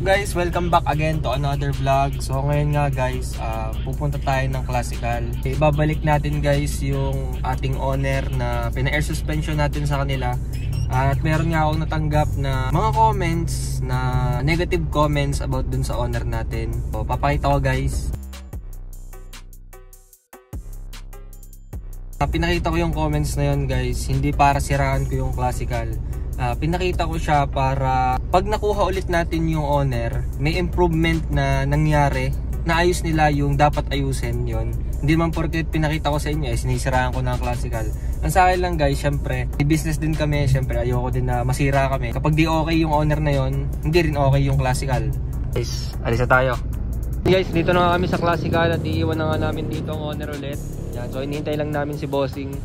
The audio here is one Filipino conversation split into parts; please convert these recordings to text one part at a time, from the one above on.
up guys? Welcome back again to another vlog. So ngayon nga guys, pupunta tayo ng Classical. Ibabalik natin guys yung ating owner na pina-air suspension natin sa kanila. At meron nga akong natanggap na mga comments, na negative comments about dun sa owner natin. So papakita ko guys. Pinakita ko yung comments na yun guys, hindi para siraan ko yung Classical. Pinakita ko siya para pag nakuha ulit natin yung owner, may improvement na nangyari, naayos nila yung dapat ayusin yon. Hindi man porket pinakita ko sa inyo sinisiraan ko ng Classical. Ang sa akin lang guys, syempre may business din kami, syempre ayoko din na masira kami. Kapag di okay yung owner na yon, hindi rin okay yung Classical. Guys, alis na tayo. Guys, dito na nga kami sa Classical at iiwan na nga namin dito ang owner ulit. Yan, so hinihintay lang namin si Bossing.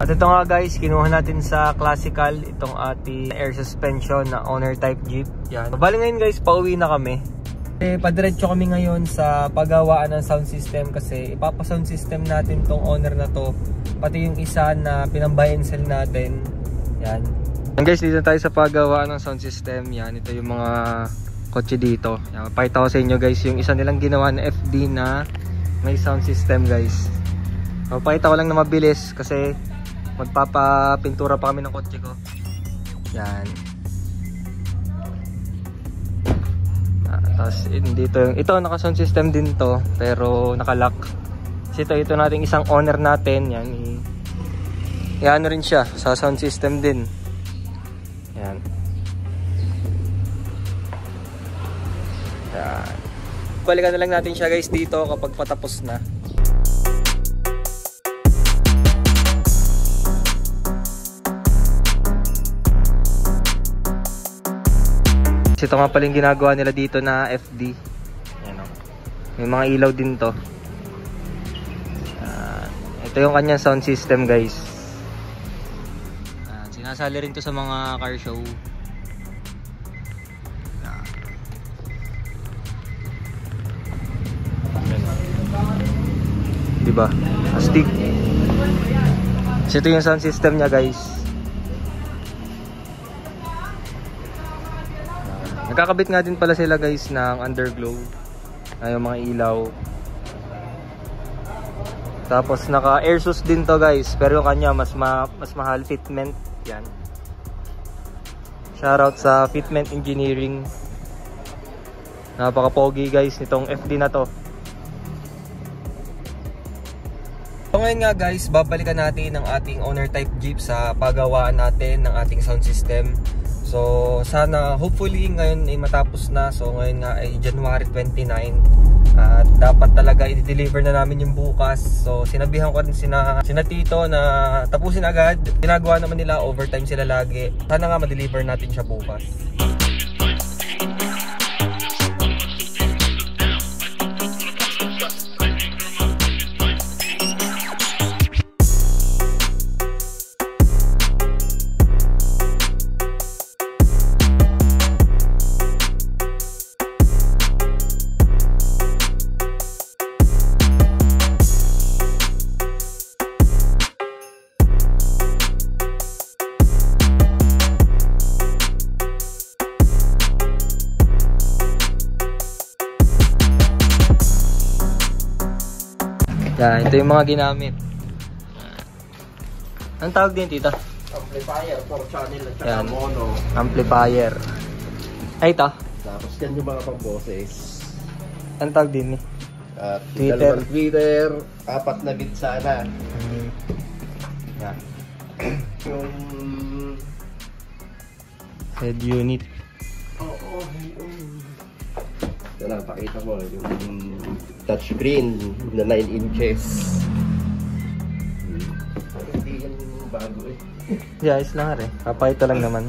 At ito nga guys, kinuha natin sa Classical itong ating air suspension na owner type Jeep. Yan. Bali ngayon guys, pauwi na kami. Padiretso kami ngayon sa paggawaan ng sound system kasi ipapa-sound system natin tong owner na to. Pati yung isa na pinambuy and sell natin. Yan. And guys, dito tayo sa paggawaan ng sound system. Yan, ito yung mga kotse dito. Yan, pakita ko sa inyo guys yung isa nilang ginawa na FD na may sound system guys. Pakita ko lang na mabilis kasi magpapapintura pa kami ng kotse ko. Yan. Tapos dito yung ito naka-sound system din to pero naka-lock. Kasi ito nating isang owner natin, yan. Yan rin siya sa sound system din. Yan. Yan. Balikan na lang natin siya guys dito kapag patapos na. Ito nga pala yung ginagawa nila dito na FD. Ayan, may mga ilaw din to. Ito yung kanyang sound system guys. Sinasali rin to sa mga car show. Diba? Astig. So ito yung sound system niya guys. Nagkakabit nga din pala sila guys ng underglow, yung mga ilaw. Tapos naka air sus din to guys, pero yung kanya mas mahal fitment. Yan. Shoutout sa Fitment Engineering. Napaka-pogi guys nitong FD na to. So ngayon nga guys, babalikan natin ang ating owner type Jeep sa paggawaan natin ng ating sound system. So sana hopefully ngayon ay matapos na. So ngayon nga ay January 29 at dapat talaga i-deliver na namin yung bukas. So sinabihan ko rin sina Tito na tapusin agad. Ginagawa naman nila, overtime sila lagi. Sana nga ma-deliver natin siya bukas. Yan, ito yung mga ginamit. Anong tawag din tita? Amplifier, 4 channel at saka mono. Amplifier. Ay ito. Tapos yan yung mga pang-boses. Anong tawag din eh? Twitter. Twitter, 4 na bit sana. Yan. Yung head unit. Oo. Ito lang, pakita mo yung touchscreen na 9 inches. Hindi yan bago eh. Yeah, ayos lang rin. Papakita lang naman.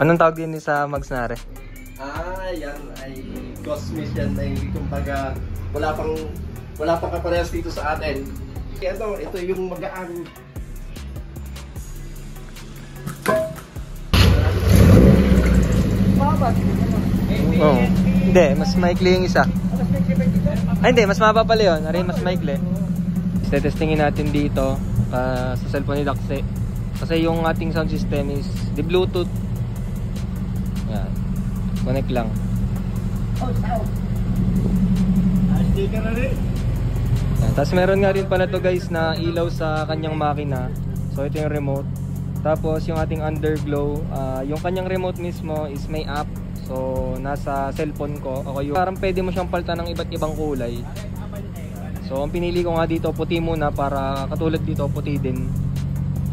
Anong tawag din sa mags na rin? Yan ay Cosmos yan ay kumbaga wala pang kaparehas dito sa atin. Ito yung magaan. Oh. Hindi, mas maikli yung isa. Ay hindi, mas mababa pala yun. Ari, mas maikli. Testingin natin dito sa cellphone ni Daxe. Kasi yung ating sound system is the Bluetooth. Yan. Connect lang. Yan. Tapos meron nga rin pala to guys na ilaw sa kanyang makina. So ito yung remote. Tapos yung ating underglow, yung kanyang remote mismo is may app. So nasa cellphone ko. Okay, parang pwede mo siyang palitan ng iba't ibang kulay. So ang pinili ko nga dito puti muna para katulad dito puti din.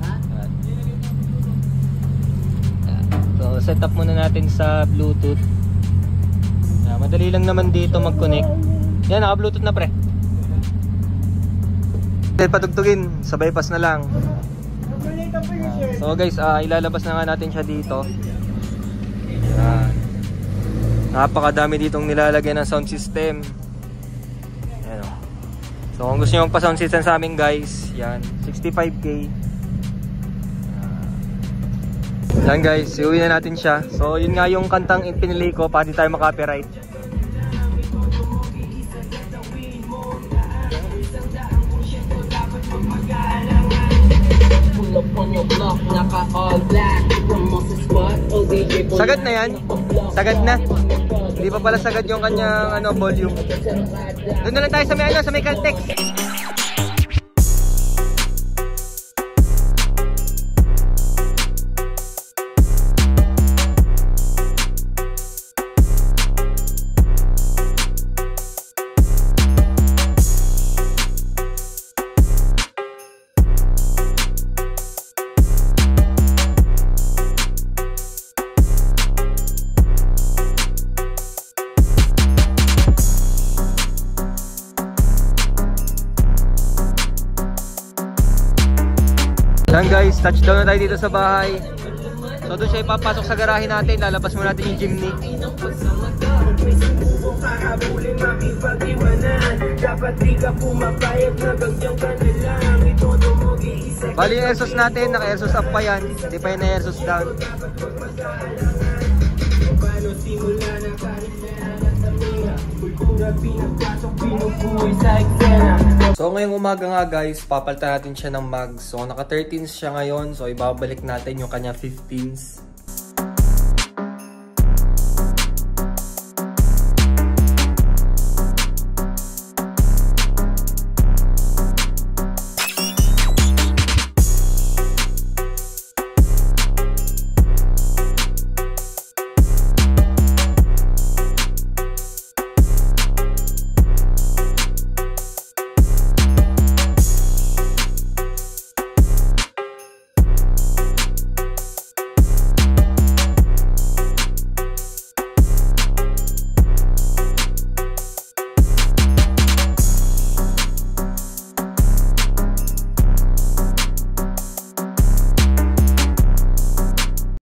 Yan. So set up muna natin sa Bluetooth. Yan, madali lang naman dito mag-connect. Yan, naka-Bluetooth na pre. Patugtugin, sa bypass na lang. So guys, ilalabas na nga natin siya dito. Napakadami ditong nilalagay ng sound system. Ayan, oh. So kung gusto nyo magpa-sound system sa amin guys, yan, 65k. Yan guys, iuwi na natin siya. So yun nga yung kantang pinili ko para di tayo makapiright. Sagad na yan? Sagad na? Hindi pa pala sagad yung kanyang volume. Doon na lang tayo sa may Caltex. Yan guys, touchdown na tayo dito sa bahay. So doon siya ipapasok sa garahe natin. Lalabas mo natin yung Jimny. Bali yung airsos natin, naka-airsos up pa yan. Hindi pa yung na-airsos down. So ngayong umaga nga guys, papalitan natin siya ng mags. So naka 13s siya ngayon. So ibabalik natin yung kanya 15s.